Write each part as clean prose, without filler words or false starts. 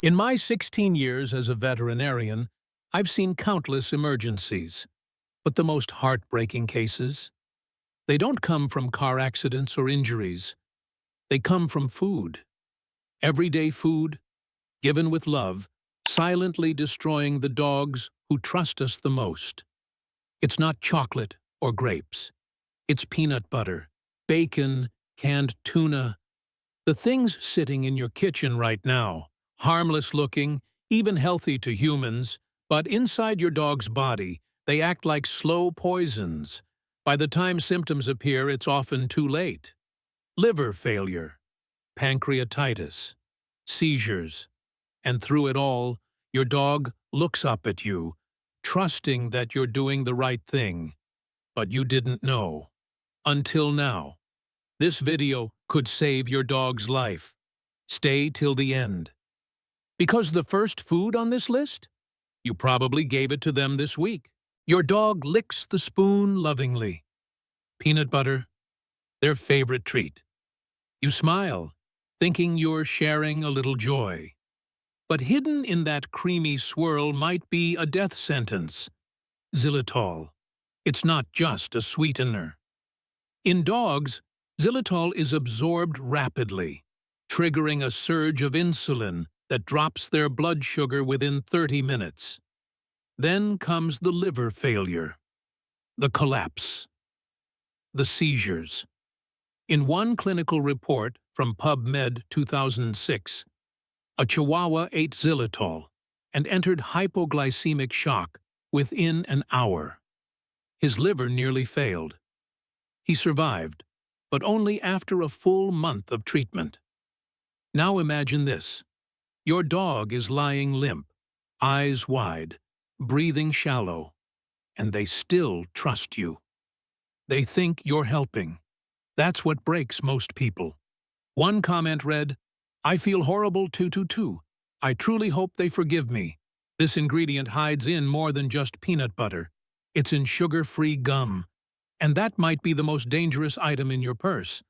In my 16 years as a veterinarian, I've seen countless emergencies. But the most heartbreaking cases? They don't come from car accidents or injuries. They come from food. Everyday food, given with love, silently destroying the dogs who trust us the most. It's not chocolate or grapes. It's peanut butter, bacon, canned tuna, the things sitting in your kitchen right now, harmless looking, even healthy to humans, but inside your dog's body, they act like slow poisons. By the time symptoms appear, it's often too late. Liver failure, pancreatitis, seizures, and through it all, your dog looks up at you, trusting that you're doing the right thing, but you didn't know. Until now. This video could save your dog's life. Stay till the end. Because the first food on this list? You probably gave it to them this week. Your dog licks the spoon lovingly. Peanut butter, their favorite treat. You smile, thinking you're sharing a little joy. But hidden in that creamy swirl might be a death sentence. Xylitol. It's not just a sweetener. In dogs, xylitol is absorbed rapidly, triggering a surge of insulin that drops their blood sugar within 30 minutes. Then comes the liver failure, the collapse, the seizures. In one clinical report from PubMed 2006, a Chihuahua ate xylitol and entered hypoglycemic shock within an hour. His liver nearly failed. He survived, but only after a full month of treatment. Now imagine this. Your dog is lying limp, eyes wide, breathing shallow, and they still trust you. They think you're helping. That's what breaks most people. One comment read, "I feel horrible 222. I truly hope they forgive me. This ingredient hides in more than just peanut butter. It's in sugar-free gum. And that might be the most dangerous item in your purse.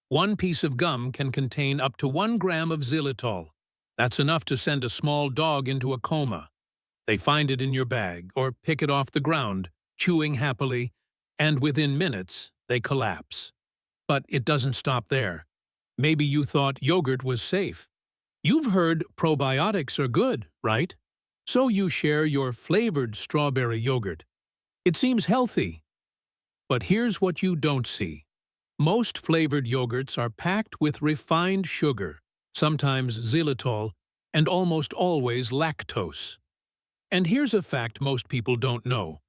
One piece of gum can contain up to 1 gram of xylitol. That's enough to send a small dog into a coma. They find it in your bag or pick it off the ground, chewing happily, and within minutes, they collapse. But it doesn't stop there. Maybe you thought yogurt was safe. You've heard probiotics are good, right? So you share your flavored strawberry yogurt. It seems healthy. But here's what you don't see. Most flavored yogurts are packed with refined sugar, sometimes xylitol, and almost always lactose. And here's a fact most people don't know.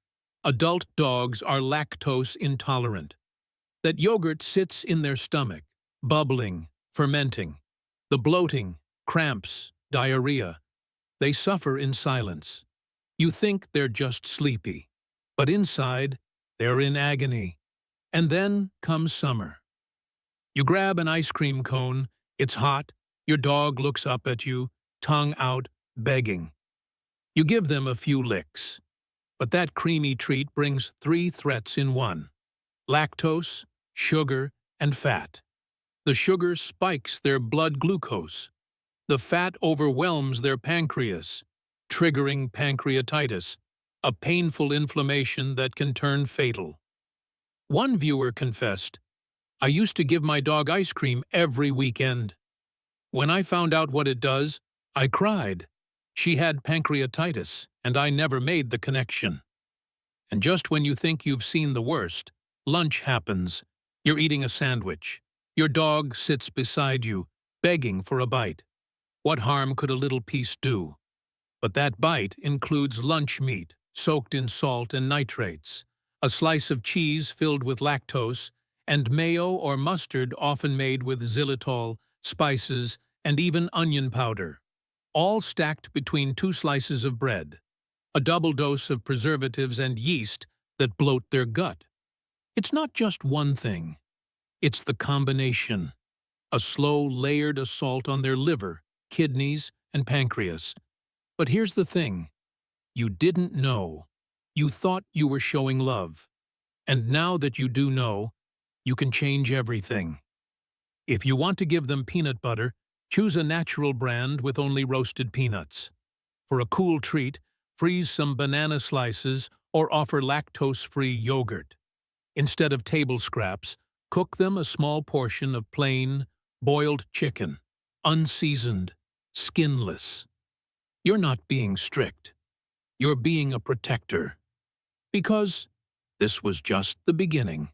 Adult dogs are lactose intolerant. That yogurt sits in their stomach, bubbling, fermenting. The bloating, cramps, diarrhea. They suffer in silence. You think they're just sleepy, but inside, they're in agony. And then comes summer. You grab an ice cream cone, it's hot, your dog looks up at you, tongue out, begging. You give them a few licks. But that creamy treat brings 3 threats in one: lactose, sugar, and fat. The sugar spikes their blood glucose. The fat overwhelms their pancreas, triggering pancreatitis, a painful inflammation that can turn fatal. One viewer confessed, "I used to give my dog ice cream every weekend. When I found out what it does, I cried. She had pancreatitis, and I never made the connection." And just when you think you've seen the worst, lunch happens. You're eating a sandwich. Your dog sits beside you, begging for a bite. What harm could a little piece do? But that bite includes lunch meat, soaked in salt and nitrates, a slice of cheese filled with lactose, and mayo or mustard often made with xylitol, spices, and even onion powder, all stacked between 2 slices of bread, a double dose of preservatives and yeast that bloat their gut. It's not just one thing. It's the combination, a slow, layered assault on their liver, kidneys, and pancreas. But here's the thing. You didn't know. You thought you were showing love. And now that you do know, you can change everything. If you want to give them peanut butter, Choose a natural brand with only roasted peanuts. For a cool treat, freeze some banana slices or offer lactose-free yogurt. Instead of table scraps, cook them a small portion of plain, boiled chicken, unseasoned, skinless. You're not being strict. You're being a protector. Because this was just the beginning.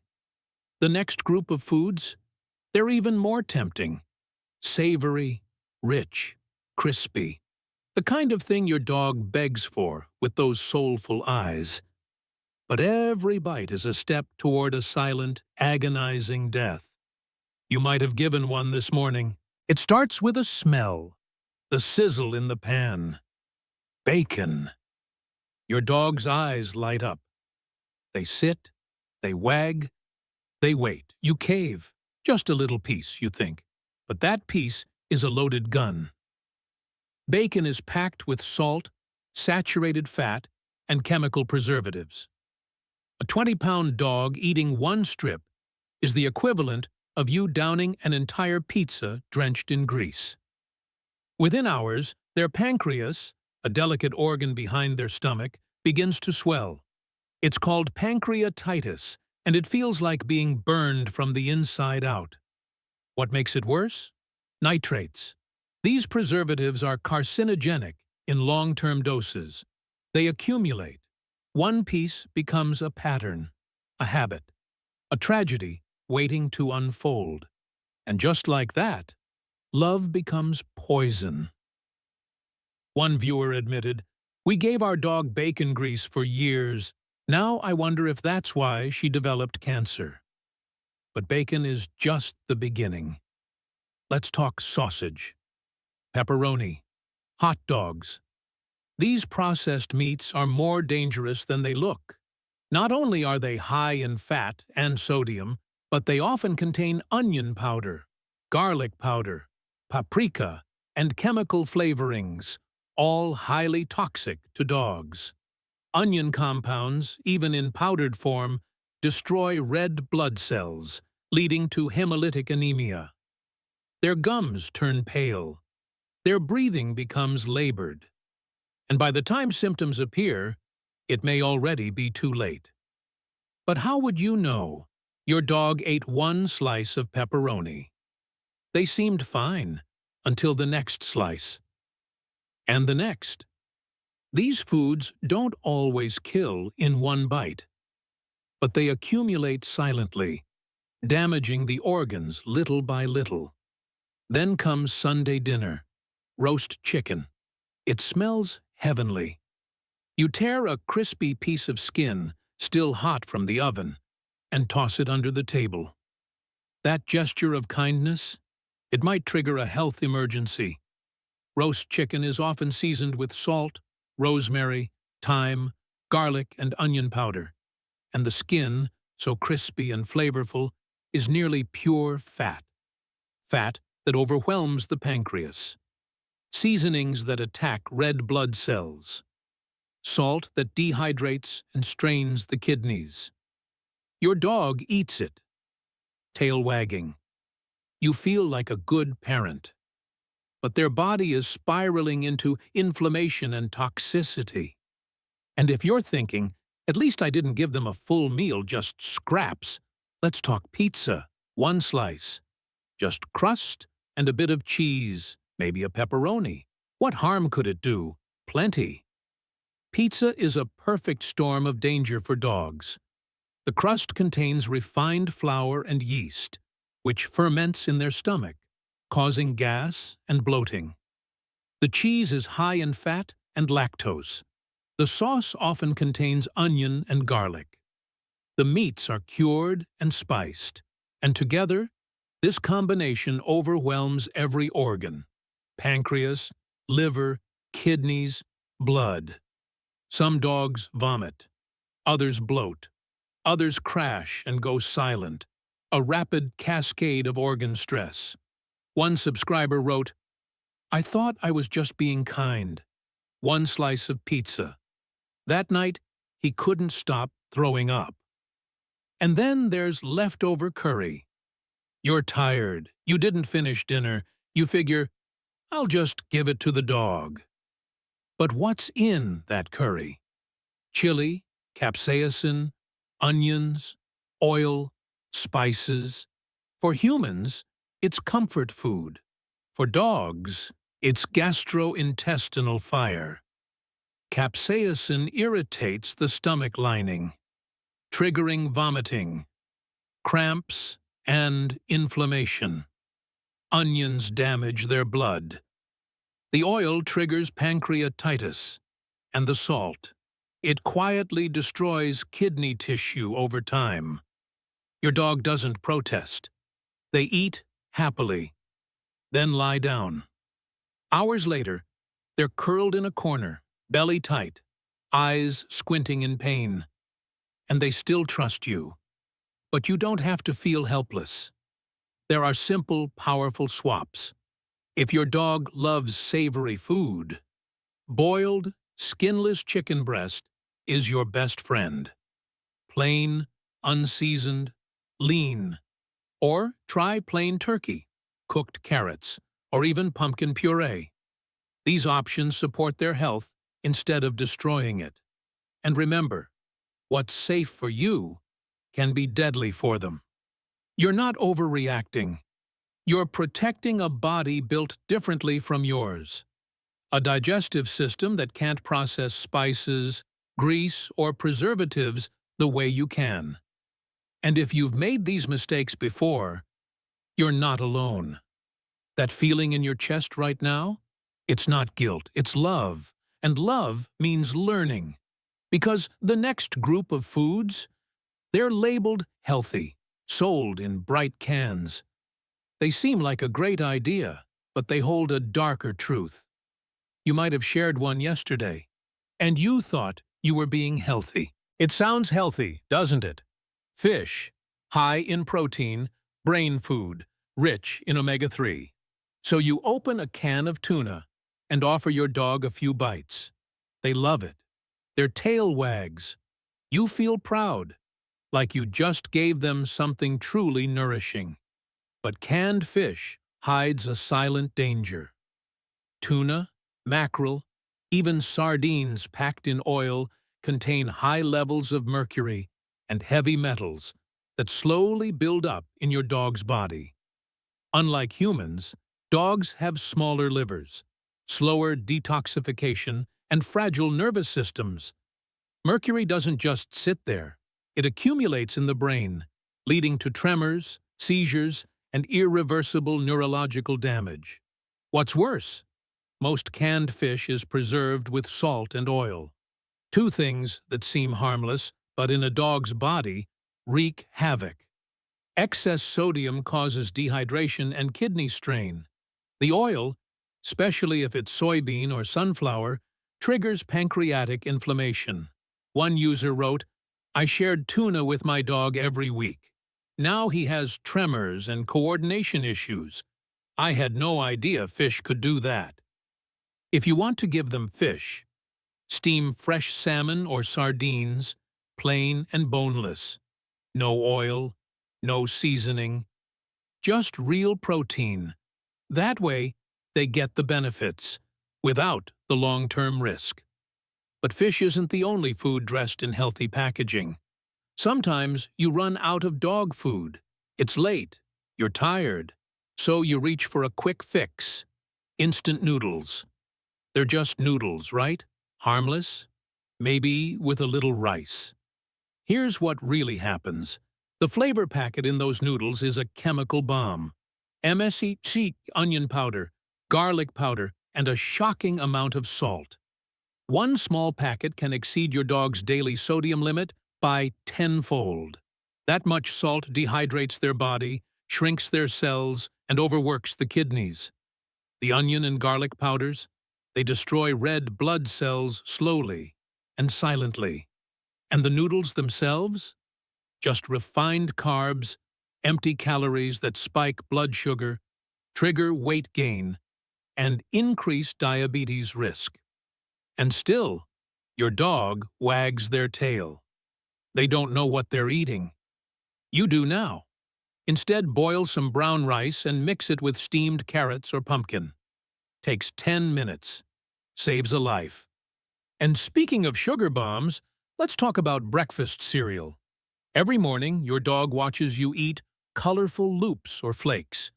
The next group of foods, they're even more tempting. Savory, rich, crispy. The kind of thing your dog begs for with those soulful eyes. But every bite is a step toward a silent, agonizing death. You might have given one this morning. It starts with a smell, the sizzle in the pan. Bacon. Your dog's eyes light up. They sit, they wag, they wait. You cave. Just a little piece, you think. But that piece is a loaded gun. Bacon is packed with salt, saturated fat, and chemical preservatives. A 20-pound dog eating one strip is the equivalent of you downing an entire pizza drenched in grease. Within hours, their pancreas, a delicate organ behind their stomach, begins to swell. It's called pancreatitis, and it feels like being burned from the inside out. What makes it worse? Nitrates. These preservatives are carcinogenic in long-term doses. They accumulate. One piece becomes a pattern, a habit, a tragedy waiting to unfold. And just like that, love becomes poison. One viewer admitted, "We gave our dog bacon grease for years. Now I wonder if that's why she developed cancer." But bacon is just the beginning. Let's talk sausage, pepperoni, hot dogs. These processed meats are more dangerous than they look. Not only are they high in fat and sodium, but they often contain onion powder, garlic powder, paprika, and chemical flavorings, all highly toxic to dogs. Onion compounds, even in powdered form, destroy red blood cells, leading to hemolytic anemia. Their gums turn pale. Their breathing becomes labored. And by the time symptoms appear, it may already be too late. But how would you know? Your dog ate one slice of pepperoni. They seemed fine until the next slice. And the next. These foods don't always kill in one bite, but they accumulate silently, damaging the organs little by little. Then comes Sunday dinner, roast chicken. It smells heavenly. You tear a crispy piece of skin, still hot from the oven, and toss it under the table. That gesture of kindness, it might trigger a health emergency. Roast chicken is often seasoned with salt, rosemary, thyme, garlic, and onion powder, and the skin, so crispy and flavorful, is nearly pure fat. Fat that overwhelms the pancreas. Seasonings that attack red blood cells. Salt that dehydrates and strains the kidneys. Your dog eats it, tail wagging. You feel like a good parent. But their body is spiraling into inflammation and toxicity. And if you're thinking, at least I didn't give them a full meal, just scraps, let's talk pizza, one slice. Just crust and a bit of cheese, maybe a pepperoni. What harm could it do? Plenty. Pizza is a perfect storm of danger for dogs. The crust contains refined flour and yeast, which ferments in their stomach, causing gas and bloating. The cheese is high in fat and lactose. The sauce often contains onion and garlic. The meats are cured and spiced, and together, this combination overwhelms every organ: pancreas, liver, kidneys, blood. Some dogs vomit, others bloat, others crash and go silent, a rapid cascade of organ stress. One subscriber wrote, "I thought I was just being kind. One slice of pizza." That night, he couldn't stop throwing up. And then there's leftover curry. You're tired, you didn't finish dinner, you figure, I'll just give it to the dog. But what's in that curry? Chili, capsaicin, onions, oil, spices. For humans, it's comfort food. For dogs, it's gastrointestinal fire. Capsaicin irritates the stomach lining, triggering vomiting, cramps, and inflammation. Onions damage their blood. The oil triggers pancreatitis, and the salt. It quietly destroys kidney tissue over time. Your dog doesn't protest. They eat happily, then lie down. Hours later, they're curled in a corner, belly tight, eyes squinting in pain. And they still trust you. But you don't have to feel helpless. There are simple, powerful swaps. If your dog loves savory food, boiled, skinless chicken breast is your best friend. Plain, unseasoned, lean. Or try plain turkey, cooked carrots, or even pumpkin puree. These options support their health instead of destroying it. And remember, what's safe for you can be deadly for them. You're not overreacting. You're protecting a body built differently from yours. A digestive system that can't process spices, grease, or preservatives the way you can. And if you've made these mistakes before, you're not alone. That feeling in your chest right now? It's not guilt, it's love. And love means learning. Because the next group of foods, they're labeled healthy, sold in bright cans. They seem like a great idea, but they hold a darker truth. You might have shared one yesterday, and you thought you were being healthy. It sounds healthy, doesn't it? Fish, high in protein, brain food, rich in omega-3. So you open a can of tuna and offer your dog a few bites. They love it. Their tail wags. You feel proud, like you just gave them something truly nourishing. But canned fish hides a silent danger. Tuna, mackerel, even sardines packed in oil contain high levels of mercury and heavy metals that slowly build up in your dog's body. Unlike humans, dogs have smaller livers, slower detoxification, and fragile nervous systems. Mercury doesn't just sit there. It accumulates in the brain, leading to tremors, seizures, and irreversible neurological damage. What's worse, most canned fish is preserved with salt and oil. Two things that seem harmless, but in a dog's body, wreak havoc. Excess sodium causes dehydration and kidney strain. The oil, especially if it's soybean or sunflower, triggers pancreatic inflammation. One user wrote, "I shared tuna with my dog every week. Now he has tremors and coordination issues. I had no idea fish could do that." If you want to give them fish, steam fresh salmon or sardines, plain and boneless. No oil, no seasoning, just real protein. That way, they get the benefits, without the long-term risk. But fish isn't the only food dressed in healthy packaging. Sometimes you run out of dog food. It's late, you're tired, so you reach for a quick fix. Instant noodles. They're just noodles, right? Harmless? Maybe with a little rice. Here's what really happens. The flavor packet in those noodles is a chemical bomb. MSG, onion powder, garlic powder, and a shocking amount of salt. One small packet can exceed your dog's daily sodium limit by tenfold. That much salt dehydrates their body, shrinks their cells, and overworks the kidneys. The onion and garlic powders, they destroy red blood cells slowly and silently. And the noodles themselves? Just refined carbs, empty calories that spike blood sugar, trigger weight gain, and increase diabetes risk. And still, your dog wags their tail. They don't know what they're eating. You do now. Instead, boil some brown rice and mix it with steamed carrots or pumpkin. Takes 10 minutes. Saves a life. And speaking of sugar bombs, let's talk about breakfast cereal. Every morning, your dog watches you eat colorful loops or flakes.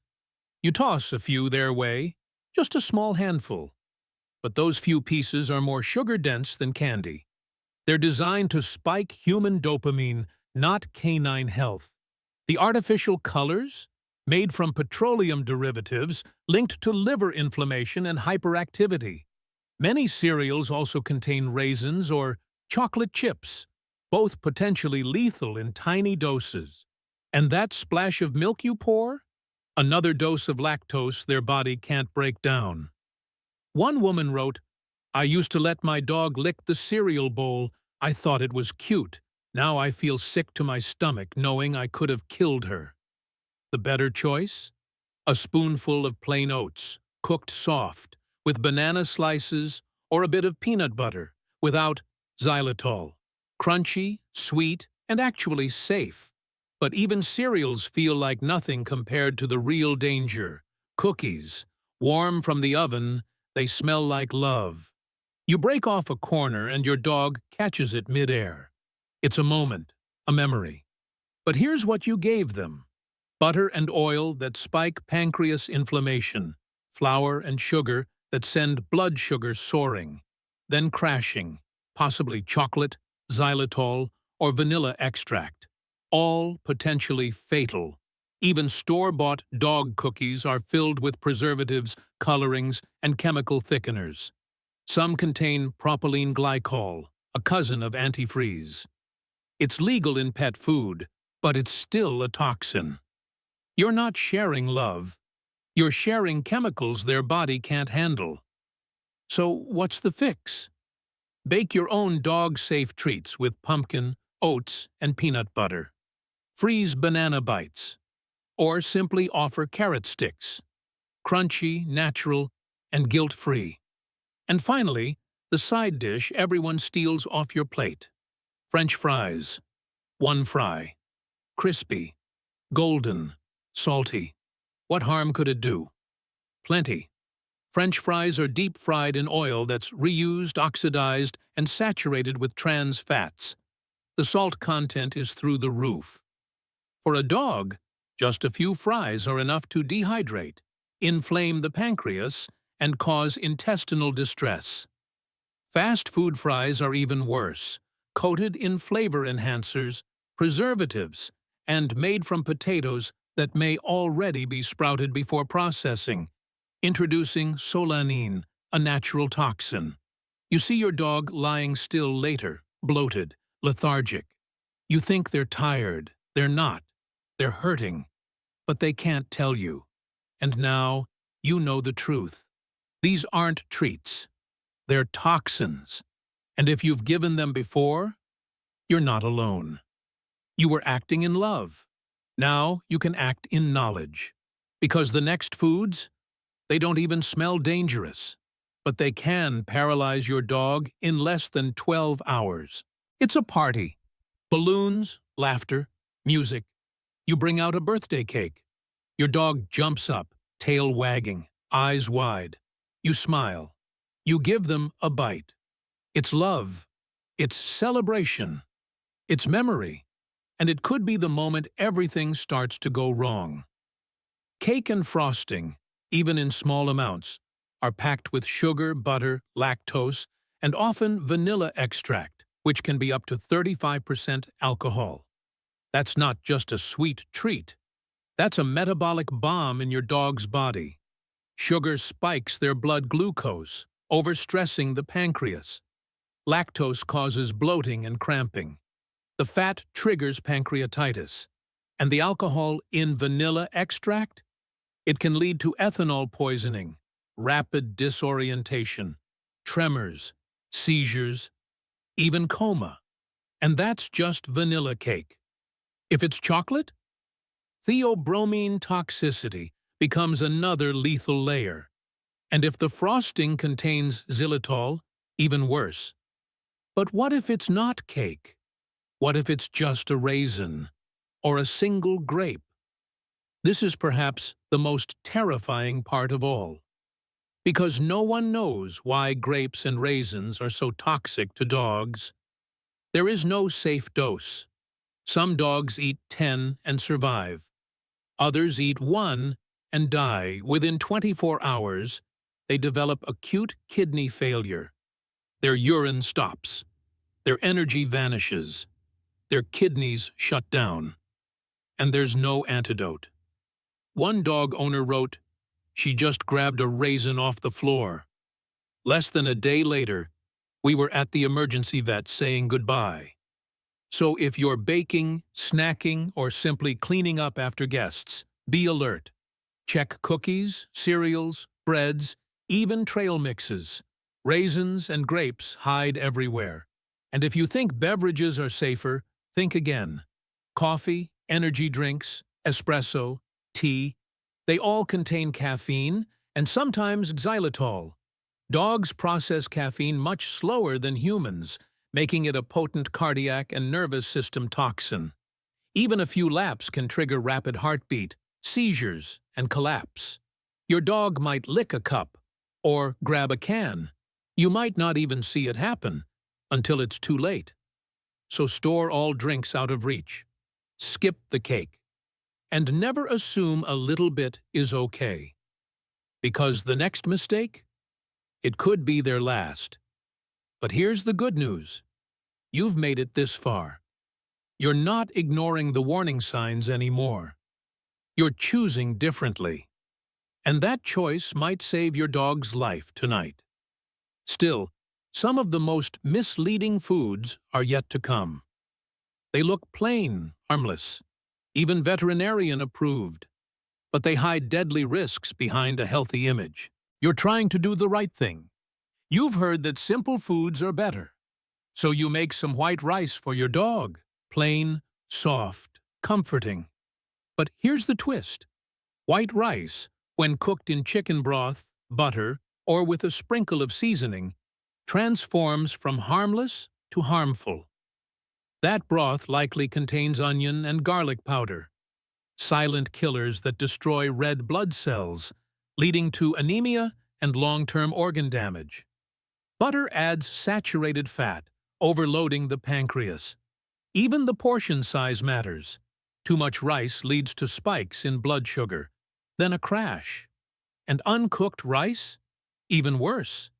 You toss a few their way, just a small handful. But those few pieces are more sugar-dense than candy. They're designed to spike human dopamine, not canine health. The artificial colors, made from petroleum derivatives, linked to liver inflammation and hyperactivity. Many cereals also contain raisins or chocolate chips, both potentially lethal in tiny doses. And that splash of milk you pour? Another dose of lactose their body can't break down. One woman wrote, "I used to let my dog lick the cereal bowl. I thought it was cute. Now I feel sick to my stomach knowing I could have killed her." The better choice? A spoonful of plain oats, cooked soft, with banana slices or a bit of peanut butter, without xylitol. Crunchy, sweet, and actually safe. But even cereals feel like nothing compared to the real danger. Cookies, warm from the oven, they smell like love. You break off a corner and your dog catches it midair. It's a moment, a memory. But here's what you gave them. Butter and oil that spike pancreas inflammation, flour and sugar that send blood sugar soaring, then crashing, possibly chocolate, xylitol, or vanilla extract. All potentially fatal. Even store-bought dog cookies are filled with preservatives, colorings, and chemical thickeners. Some contain propylene glycol, a cousin of antifreeze. It's legal in pet food, but it's still a toxin. You're not sharing love. You're sharing chemicals their body can't handle. So what's the fix? Bake your own dog-safe treats with pumpkin, oats, and peanut butter. Freeze banana bites. Or simply offer carrot sticks. Crunchy, natural, and guilt-free. And finally, the side dish everyone steals off your plate. French fries. One fry. Crispy. Golden. Salty. What harm could it do? Plenty. French fries are deep-fried in oil that's reused, oxidized, and saturated with trans fats. The salt content is through the roof. For a dog, just a few fries are enough to dehydrate, inflame the pancreas, and cause intestinal distress. Fast food fries are even worse, coated in flavor enhancers, preservatives, and made from potatoes that may already be sprouted before processing, introducing solanine, a natural toxin. You see your dog lying still later, bloated, lethargic. You think they're tired. They're not. They're hurting. But they can't tell you. And now, you know the truth. These aren't treats. They're toxins. And if you've given them before, you're not alone. You were acting in love. Now you can act in knowledge. Because the next foods, they don't even smell dangerous. But they can paralyze your dog in less than 12 hours. It's a party. Balloons, laughter, music. You bring out a birthday cake. Your dog jumps up, tail wagging, eyes wide. You smile. You give them a bite. It's love. It's celebration. It's memory. And it could be the moment everything starts to go wrong. Cake and frosting, even in small amounts, are packed with sugar, butter, lactose, and often vanilla extract, which can be up to 35% alcohol. That's not just a sweet treat. That's a metabolic bomb in your dog's body. Sugar spikes their blood glucose, overstressing the pancreas. Lactose causes bloating and cramping. The fat triggers pancreatitis. And the alcohol in vanilla extract? It can lead to ethanol poisoning, rapid disorientation, tremors, seizures, even coma. And that's just vanilla cake. If it's chocolate, theobromine toxicity becomes another lethal layer. And if the frosting contains xylitol, even worse. But what if it's not cake? What if it's just a raisin or a single grape? This is perhaps the most terrifying part of all. Because no one knows why grapes and raisins are so toxic to dogs. There is no safe dose. Some dogs eat 10 and survive. Others eat 1 and die. Within 24 hours, they develop acute kidney failure. Their urine stops. Their energy vanishes. Their kidneys shut down. And there's no antidote. One dog owner wrote, "She just grabbed a raisin off the floor." Less than a day later, we were at the emergency vet saying goodbye. So if you're baking, snacking, or simply cleaning up after guests, be alert. Check cookies, cereals, breads, even trail mixes. Raisins and grapes hide everywhere. And if you think beverages are safer, think again. Coffee, energy drinks, espresso, tea, they all contain caffeine and sometimes xylitol. Dogs process caffeine much slower than humans, making it a potent cardiac and nervous system toxin. Even a few laps can trigger rapid heartbeat, seizures, and collapse. Your dog might lick a cup or grab a can. You might not even see it happen until it's too late. So store all drinks out of reach. Skip the cake. And never assume a little bit is okay. Because the next mistake, it could be their last. But here's the good news. You've made it this far. You're not ignoring the warning signs anymore. You're choosing differently. And that choice might save your dog's life tonight. Still, some of the most misleading foods are yet to come. They look plain, harmless, even veterinarian approved, but they hide deadly risks behind a healthy image. You're trying to do the right thing. You've heard that simple foods are better. So you make some white rice for your dog. Plain, soft, comforting. But here's the twist. White rice, when cooked in chicken broth, butter, or with a sprinkle of seasoning, transforms from harmless to harmful. That broth likely contains onion and garlic powder, silent killers that destroy red blood cells, leading to anemia and long-term organ damage. Butter adds saturated fat, overloading the pancreas. Even the portion size matters. Too much rice leads to spikes in blood sugar, then a crash. And uncooked rice? Even worse.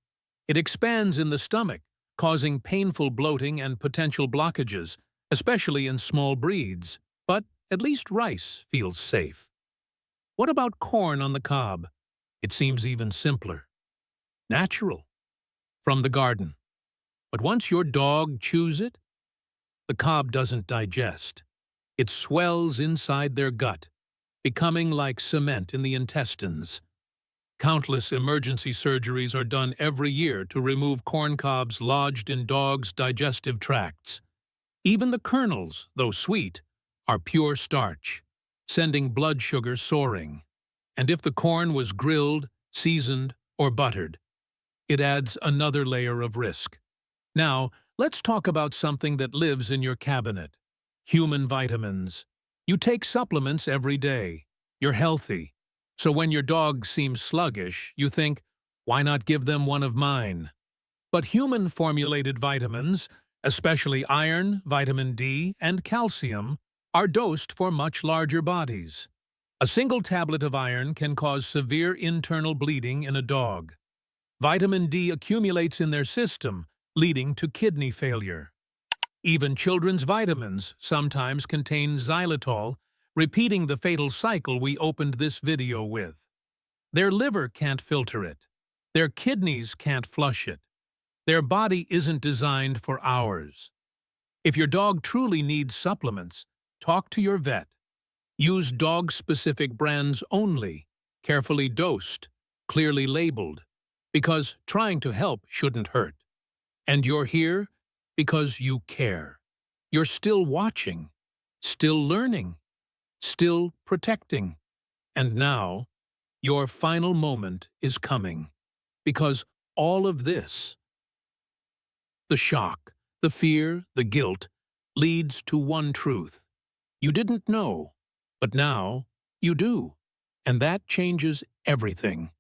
It expands in the stomach, causing painful bloating and potential blockages, especially in small breeds. But at least rice feels safe. What about corn on the cob? It seems even simpler. Natural. From the garden. But once your dog chews it, the cob doesn't digest. It swells inside their gut, becoming like cement in the intestines. Countless emergency surgeries are done every year to remove corn cobs lodged in dogs' digestive tracts. Even the kernels, though sweet, are pure starch, sending blood sugar soaring. And if the corn was grilled, seasoned, or buttered, it adds another layer of risk. Now, let's talk about something that lives in your cabinet. Human vitamins. You take supplements every day. You're healthy. So when your dog seems sluggish, you think, why not give them one of mine? But human-formulated vitamins, especially iron, vitamin D, and calcium, are dosed for much larger bodies. A single tablet of iron can cause severe internal bleeding in a dog. Vitamin D accumulates in their system, leading to kidney failure. Even children's vitamins sometimes contain xylitol, repeating the fatal cycle we opened this video with. Their liver can't filter it. Their kidneys can't flush it. Their body isn't designed for ours. If your dog truly needs supplements, talk to your vet. Use dog-specific brands only, carefully dosed, clearly labeled, because trying to help shouldn't hurt. And you're here because you care. You're still watching, still learning, still protecting. And now, your final moment is coming. Because all of this, the shock, the fear, the guilt, leads to one truth. You didn't know, but now you do. And that changes everything.